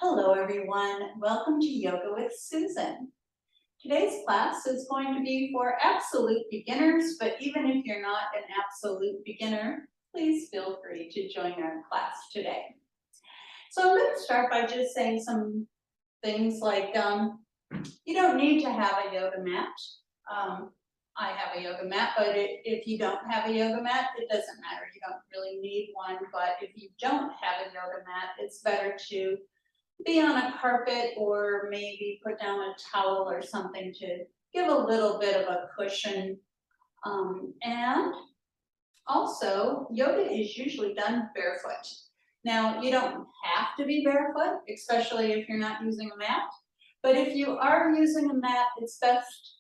Hello everyone, welcome to Yoga with Susan. Today's class is going to be for absolute beginners, but even if you're not an absolute beginner, please feel free to join our class today. So I'm going to start by just saying some things like you don't need to have a yoga mat. I have a yoga mat, but if you don't have a yoga mat, it doesn't matter. You don't really need one, but if you don't have a yoga mat, it's better to be on a carpet or maybe put down a towel or something to give a little bit of a cushion. And also, yoga is usually done barefoot. Now, you don't have to be barefoot, especially if you're not using a mat. But if you are using a mat, it's best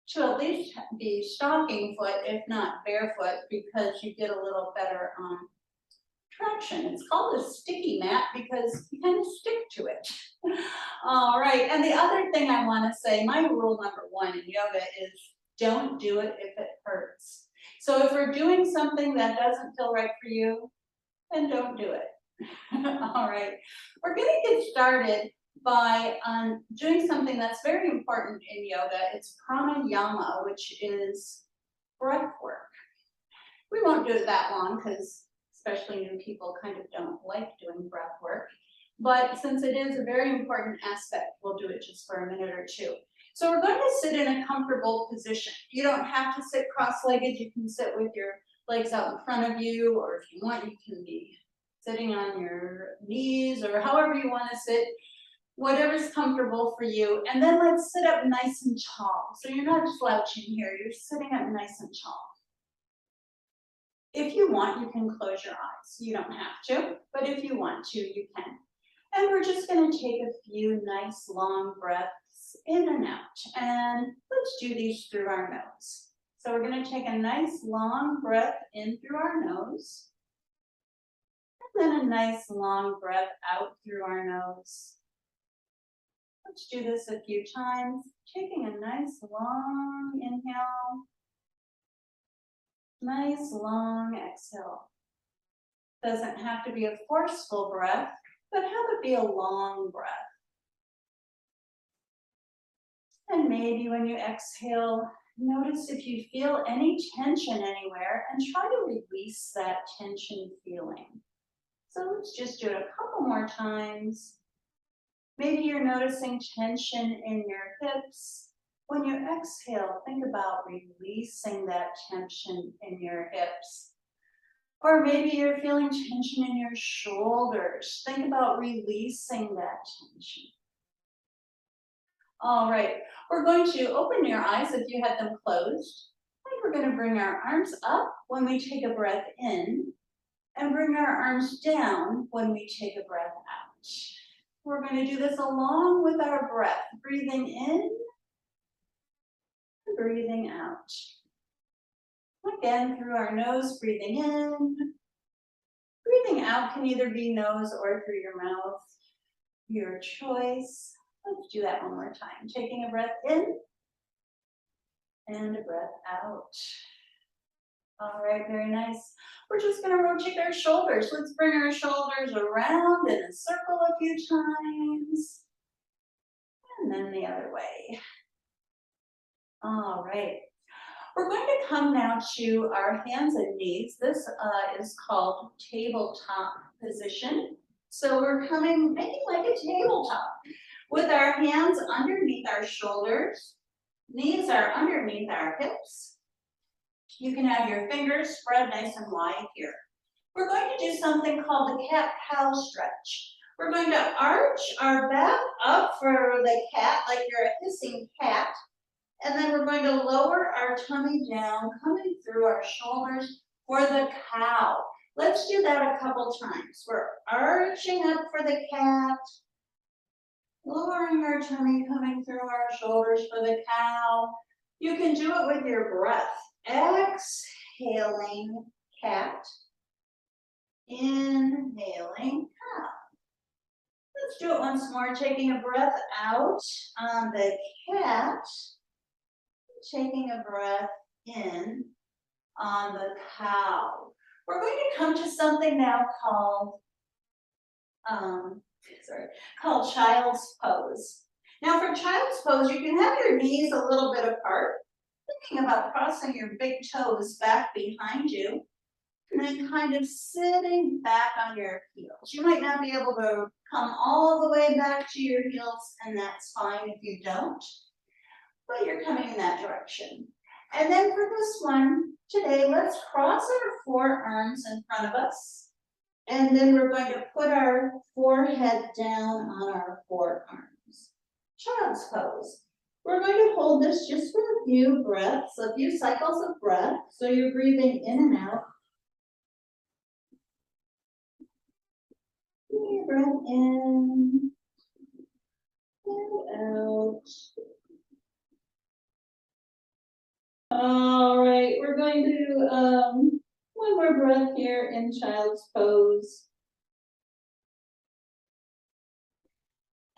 to at least be stocking foot, if not barefoot, because you get a little better traction. It's called a sticky mat because you kind of stick to it. All right, and the other thing I want to say, my rule number one in yoga is don't do it if it hurts. So if we're doing something that doesn't feel right for you, then don't do it. All right, we're going to get started by doing something that's very important in yoga. It's pranayama, which is breath work. We won't do it that long because especially new people kind of don't like doing breath work. But since it is a very important aspect, we'll do it just for a minute or two. So we're going to sit in a comfortable position. You don't have to sit cross-legged. You can sit with your legs out in front of you, or if you want, you can be sitting on your knees or however you want to sit, whatever's comfortable for you. And then let's sit up nice and tall. So you're not slouching here, you're sitting up nice and tall. If you want, you can close your eyes. You don't have to, but if you want to, you can. And we're just going to take a few nice long breaths in and out. And let's do these through our nose. So we're going to take a nice long breath in through our nose. And then a nice long breath out through our nose. Let's do this a few times. Taking a nice long inhale. Nice long exhale. Doesn't have to be a forceful breath, but have it be a long breath. And maybe when you exhale, notice if you feel any tension anywhere and try to release that tension feeling. So let's just do it a couple more times. Maybe you're noticing tension in your hips. When you exhale, think about releasing that tension in your hips. Or maybe you're feeling tension in your shoulders. Think about releasing that tension. All right, we're going to open your eyes if you had them closed. And we're going to bring our arms up when we take a breath in, and bring our arms down when we take a breath out. We're going to do this along with our breath, breathing in, and breathing out. Again, through our nose, breathing in. Breathing out can either be nose or through your mouth, your choice. Let's do that one more time. Taking a breath in and a breath out. All right, very nice. We're just going to rotate our shoulders. Let's bring our shoulders around in a circle a few times. And then the other way. All right. We're going to come now to our hands and knees. This is called tabletop position. So we're making like a tabletop with our hands underneath our shoulders. Knees are underneath our hips. You can have your fingers spread nice and wide here. We're going to do something called the cat-cow stretch. We're going to arch our back up for the cat, like you're a hissing cat. And then we're going to lower our tummy down, coming through our shoulders for the cow. Let's do that a couple times. We're arching up for the cat, lowering our tummy, coming through our shoulders for the cow. You can do it with your breath. Exhaling cat, inhaling cow. Let's do it once more, taking a breath out on the cat, taking a breath in on the cow. We're going to come to something now called called child's pose. Now for child's pose, you can have your knees a little bit apart, thinking about crossing your big toes back behind you, and then kind of sitting back on your heels. You might not be able to come all the way back to your heels, and that's fine if you don't, but you're coming in that direction. And then for this one, today, let's cross our forearms in front of us, and then we're going to put our forehead down on our forearms. Child's pose. We're going to hold this just for a few breaths, a few cycles of breath, so you're breathing in and out. Breath in and out. All right, we're going to one more breath here in child's pose.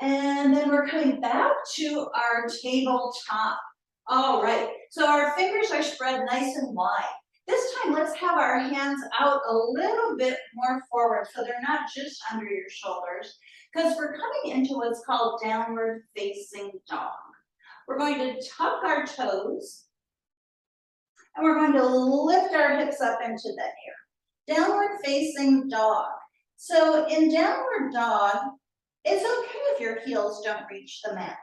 And then we're coming back to our tabletop. All right, so our fingers are spread nice and wide. This time, let's have our hands out a little bit more forward so they're not just under your shoulders, because we're coming into what's called downward facing dog. We're going to tuck our toes, and we're going to lift our hips up into the air. Downward facing dog. So in downward dog, it's okay if your heels don't reach the mat.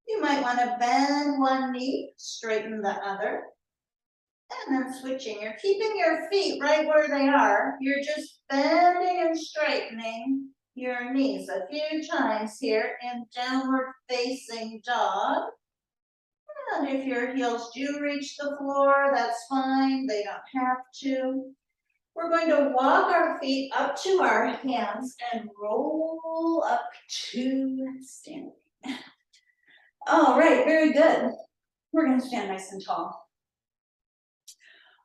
You might want to bend one knee, straighten the other, and then switching. You're keeping your feet right where they are. You're just bending and straightening your knees a few times here in downward facing dog. And if your heels do reach the floor, that's fine. They don't have to. We're going to walk our feet up to our hands and roll up to standing. All right, very good. We're going to stand nice and tall.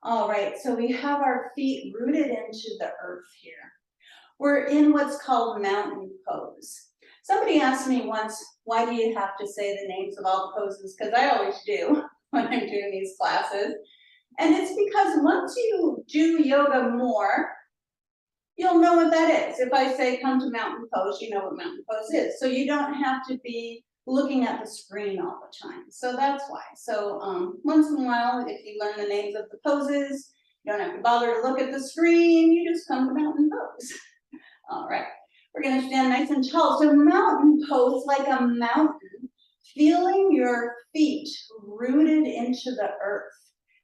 All right, so we have our feet rooted into the earth here. We're in what's called mountain pose. Somebody asked me once, why do you have to say the names of all the poses? Because I always do when I'm doing these classes. And it's because once you do yoga more, you'll know what that is. If I say come to mountain pose, you know what mountain pose is. So you don't have to be looking at the screen all the time. So that's why. So once in a while, if you learn the names of the poses, you don't have to bother to look at the screen, you just come to mountain pose. All right, we're gonna stand nice and tall. So mountain pose, like a mountain, feeling your feet rooted into the earth,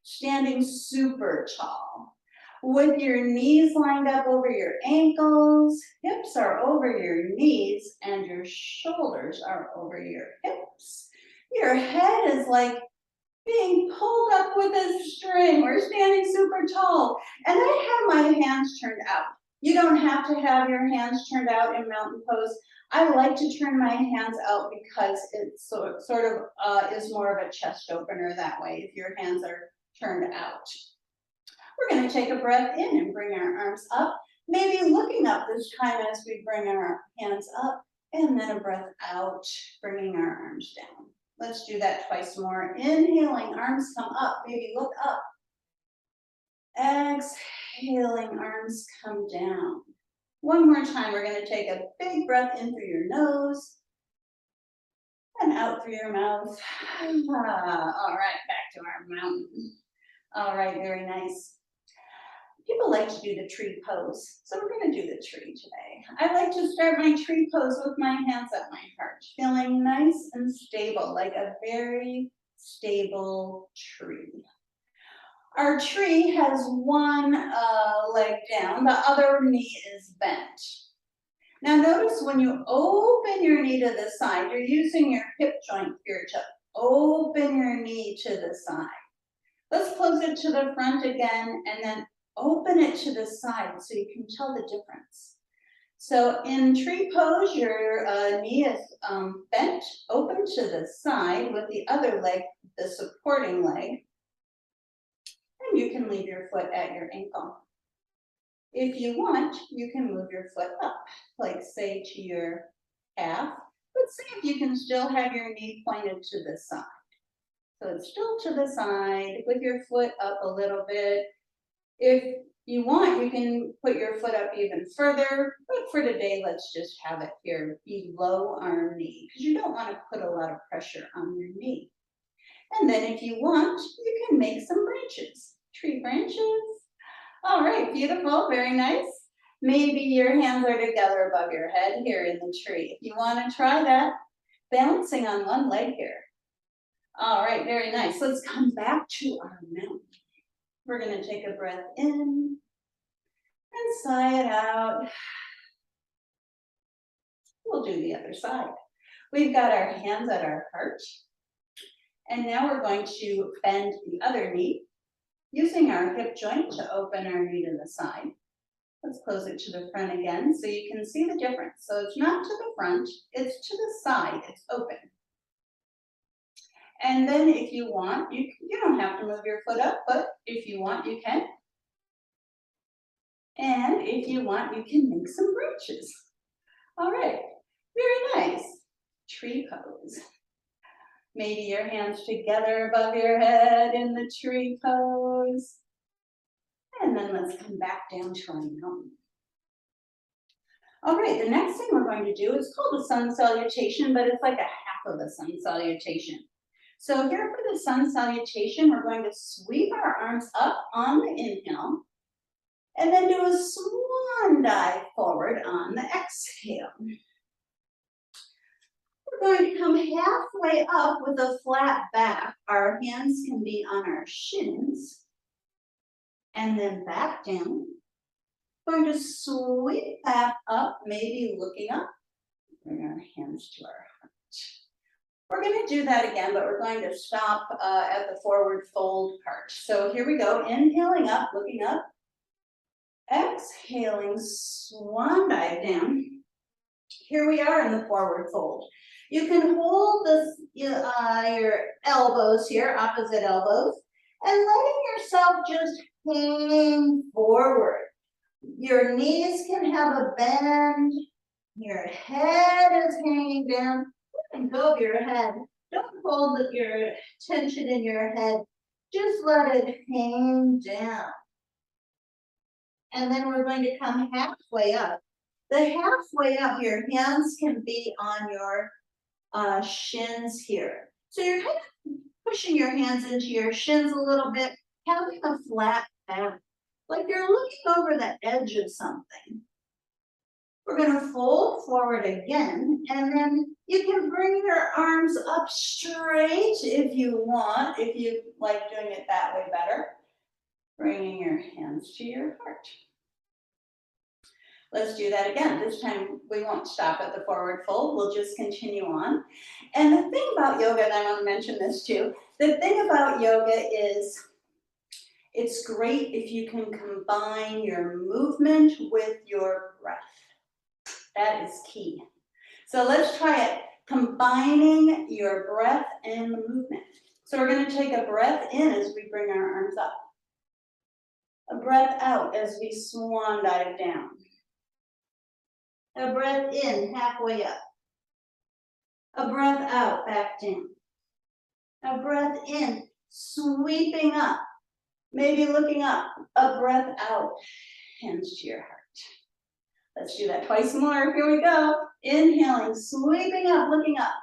standing super tall. With your knees lined up over your ankles, hips are over your knees, and your shoulders are over your hips. Your head is like being pulled up with a string. We're standing super tall. And I have my hands turned out. You don't have to have your hands turned out in mountain pose. I like to turn my hands out because it sort of is more of a chest opener that way if your hands are turned out. We're going to take a breath in and bring our arms up, maybe looking up this time as we bring our hands up, and then a breath out, bringing our arms down. Let's do that twice more. Inhaling, arms come up, maybe look up. Exhaling, arms come down. One more time, we're going to take a big breath in through your nose and out through your mouth. All right, back to our mountain. All right, very nice. People like to do the tree pose, so we're going to do the tree today. I like to start my tree pose with my hands at my heart, feeling nice and stable, like a very stable tree. Our tree has one leg down, the other knee is bent. Now notice when you open your knee to the side, you're using your hip joint here to open your knee to the side. Let's close it to the front again and then open it to the side so you can tell the difference. So in tree pose, your knee is bent, open to the side with the other leg, the supporting leg. And you can leave your foot at your ankle. If you want, you can move your foot up, like say to your calf, but see if you can still have your knee pointed to the side. So it's still to the side with your foot up a little bit. If you want, you can put your foot up even further, but for today, let's just have it here below our knee, because you don't want to put a lot of pressure on your knee. And then if you want, you can make some branches, tree branches. All right, beautiful, very nice. Maybe your hands are together above your head here in the tree. If you want to try that, balancing on one leg here. All right, very nice. Let's come back to our mountain. We're going to take a breath in and sigh it out. We'll do the other side. We've got our hands at our heart. And now we're going to bend the other knee, using our hip joint to open our knee to the side. Let's close it to the front again so you can see the difference. So it's not to the front, it's to the side, it's open. And then if you want, you don't have to move your foot up, but if you want, you can. And if you want, you can make some branches. All right, very nice. Tree pose. Maybe your hands together above your head in the tree pose. And then let's come back down to our mountain. All right, the next thing we're going to do is called a sun salutation, but it's like a half of a sun salutation. So here for the sun salutation, we're going to sweep our arms up on the inhale, and then do a swan dive forward on the exhale. We're going to come halfway up with a flat back. Our hands can be on our shins, and then back down. We're going to sweep back up, maybe looking up. Bring our hands to our heart. We're going to do that again, but we're going to stop at the forward fold part. So here we go, inhaling up, looking up. Exhaling, swan dive down. Here we are in the forward fold. You can hold your elbows here, opposite elbows, and letting yourself just hang forward. Your knees can have a bend. Your head is hanging down. Let go of your head. Don't hold your tension in your head. Just let it hang down. And then we're going to come halfway up. The halfway up, your hands can be on your shins here. So you're kind of pushing your hands into your shins a little bit, having a flat back, like you're looking over the edge of something. We're going to fold forward again, and then you can bring your arms up straight if you want, if you like doing it that way better. Bringing your hands to your heart. Let's do that again. This time we won't stop at the forward fold. We'll just continue on. And the thing about yoga, and I want to mention this too, the thing about yoga is it's great if you can combine your movement with your breath. That is key. So let's try it, combining your breath and the movement. So we're going to take a breath in as we bring our arms up. A breath out as we swan dive down. A breath in, halfway up. A breath out, back down. A breath in, sweeping up. Maybe looking up. A breath out, hands to your heart. Let's do that twice more. Here we go. Inhaling, sweeping up, looking up.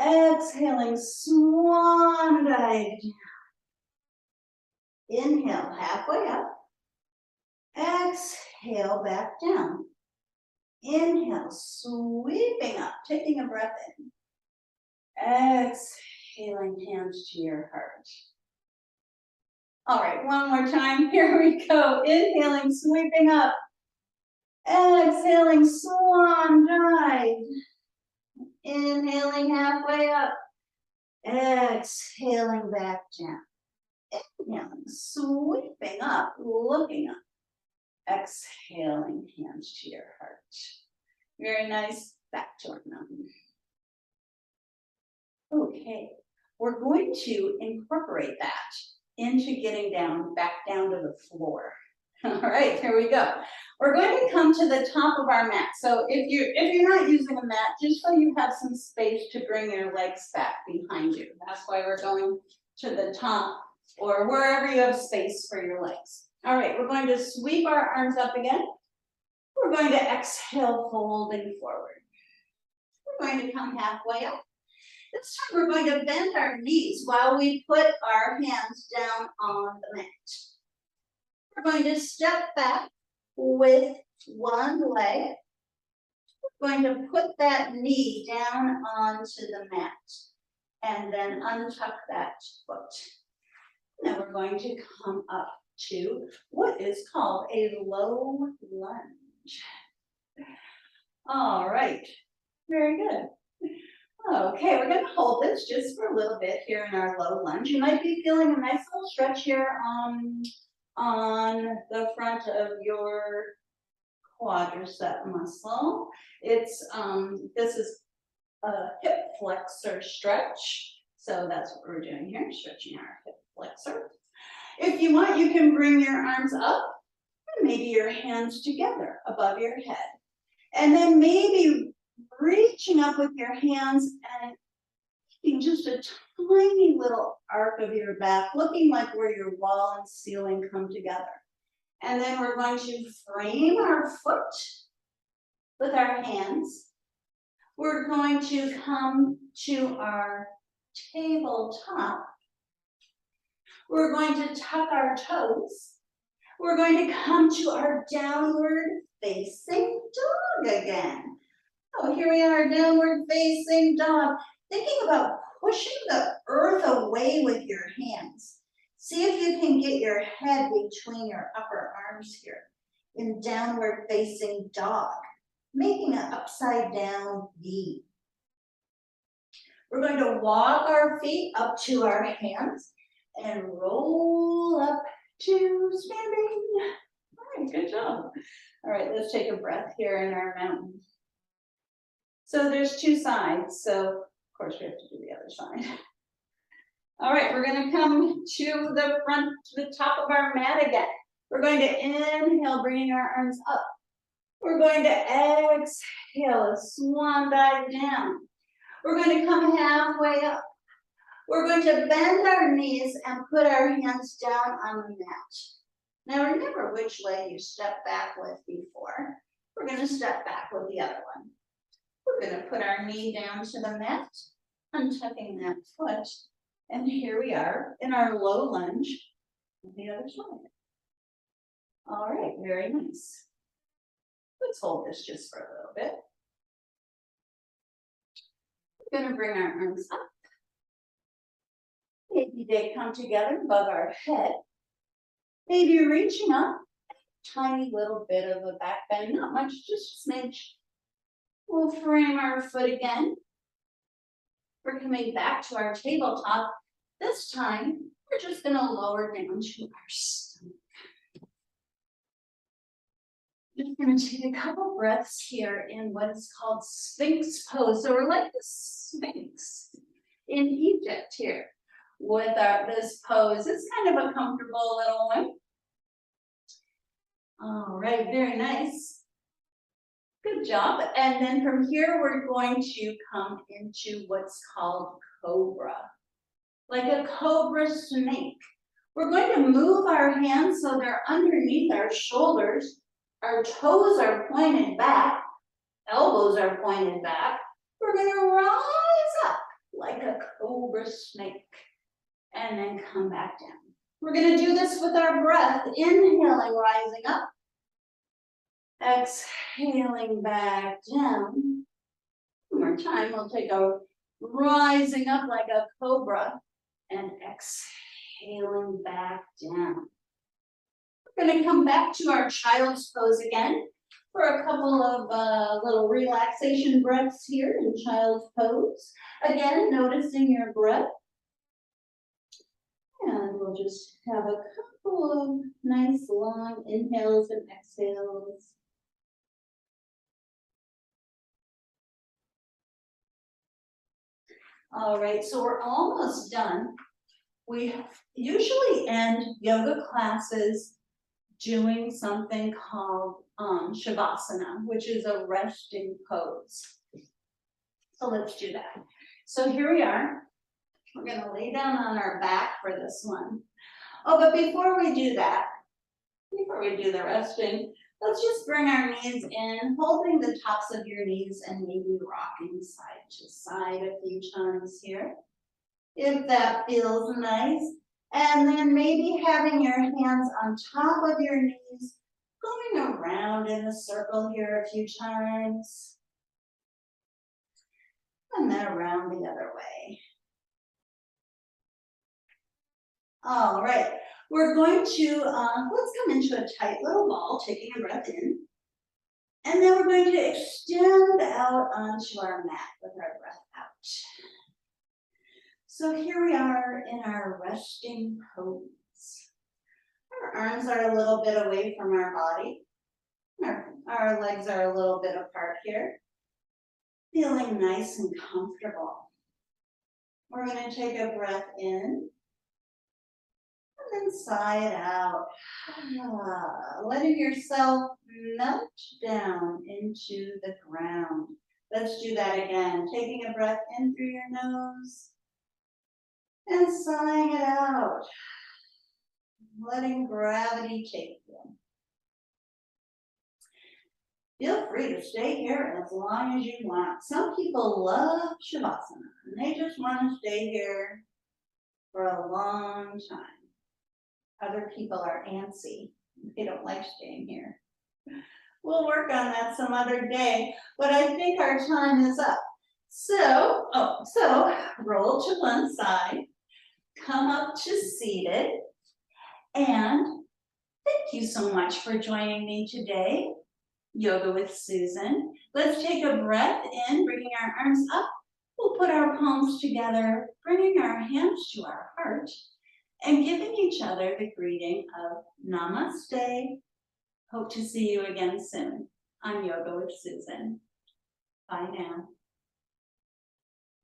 Exhaling, swan dive down. Inhale, halfway up. Exhale, back down. Inhale, sweeping up, taking a breath in. Exhaling, hands to your heart. All right, one more time. Here we go. Inhaling, sweeping up. Exhaling, swan dive. Inhaling, halfway up. Exhaling, back down. Inhaling, sweeping up, looking up. Exhaling, hands to your heart. Very nice. Back to our mountain. Okay, we're going to incorporate that into getting back down to the floor. All right, here we go. We're going to come to the top of our mat. So if you're not using a mat, just so you have some space to bring your legs back behind you. That's why we're going to the top or wherever you have space for your legs. All right, we're going to sweep our arms up again. We're going to exhale, folding forward. We're going to come halfway up. This time we're going to bend our knees while we put our hands down on the mat. We're going to step back with one leg. We're going to put that knee down onto the mat and then untuck that foot. Now we're going to come up to what is called a low lunge. All right, very good. Okay, we're gonna hold this just for a little bit here in our low lunge. You might be feeling a nice little stretch here on the front of your quadricep muscle. It's this is a hip flexor stretch. So that's what we're doing here, stretching our hip flexor. If you want, you can bring your arms up and maybe your hands together above your head. And then maybe reaching up with your hands and making just a tiny little arc of your back, looking like where your wall and ceiling come together. And then we're going to frame our foot with our hands. We're going to come to our tabletop. We're going to tuck our toes. We're going to come to our downward facing dog again. Oh, here we are, downward facing dog. Thinking about pushing the earth away with your hands. See if you can get your head between your upper arms here in downward facing dog, making an upside down V. We're going to walk our feet up to our hands and roll up to standing. All right, good job. All right, let's take a breath here in our mountain. So there's two sides, so of course we have to do the other side. All right, we're gonna come to the front, to the top of our mat again. We're going to inhale, bringing our arms up. We're going to exhale, a swan dive down. We're going to come halfway up. We're going to bend our knees and put our hands down on the mat. Now remember which leg you stepped back with before. We're going to step back with the other one. We're going to put our knee down to the mat, untucking that foot, and here we are in our low lunge on the other side. All right, very nice. Let's hold this just for a little bit. We're going to bring our arms up. Maybe they come together above our head. Maybe reaching up, tiny little bit of a back bend, not much, just a smidge. We'll frame our foot again. We're coming back to our tabletop. This time, we're just going to lower down to our stomach. Just going to take a couple breaths here in what's called Sphinx pose. So we're like the Sphinx in Egypt here with this pose. It's kind of a comfortable little one. All right, very nice. Good job. And then from here, we're going to come into what's called cobra, like a cobra snake. We're going to move our hands so they're underneath our shoulders. Our toes are pointed back, elbows are pointed back. We're going to rise up like a cobra snake and then come back down. We're going to do this with our breath, inhaling, rising up. Exhaling back down. One more time, we'll take a rising up like a cobra and exhaling back down. We're going to come back to our child's pose again for a couple of little relaxation breaths here in child's pose. Again, noticing your breath. And we'll just have a couple of nice long inhales and exhales. All right, so we're almost done. We usually end yoga classes doing something called Shavasana, which is a resting pose. So let's do that. So here we are. We're going to lay down on our back for this one. Oh, but before we do that, Before we do the resting, let's just bring our knees in, holding the tops of your knees and maybe rocking side to side a few times here, if that feels nice. And then maybe having your hands on top of your knees, going around in a circle here a few times. And then around the other way. All right, we're going to, let's come into a tight little ball, taking a breath in. And then we're going to extend out onto our mat with our breath out. So here we are in our resting pose. Our arms are a little bit away from our body. Our legs are a little bit apart here. Feeling nice and comfortable. We're going to take a breath in. And then sigh it out. Letting yourself melt down into the ground. Let's do that again. Taking a breath in through your nose. And sighing it out. Letting gravity take you. Feel free to stay here as long as you want. Some people love Shavasana, and they just want to stay here for a long time. Other people are antsy. They don't like staying here. We'll work on that some other day, but I think our time is up. So roll to one side, come up to seated, and thank you so much for joining me today. Yoga with Susan. Let's take a breath in, bringing our arms up. We'll put our palms together, bringing our hands to our heart, and giving each other the greeting of Namaste. Hope to see you again soon on Yoga with Susan. Bye now.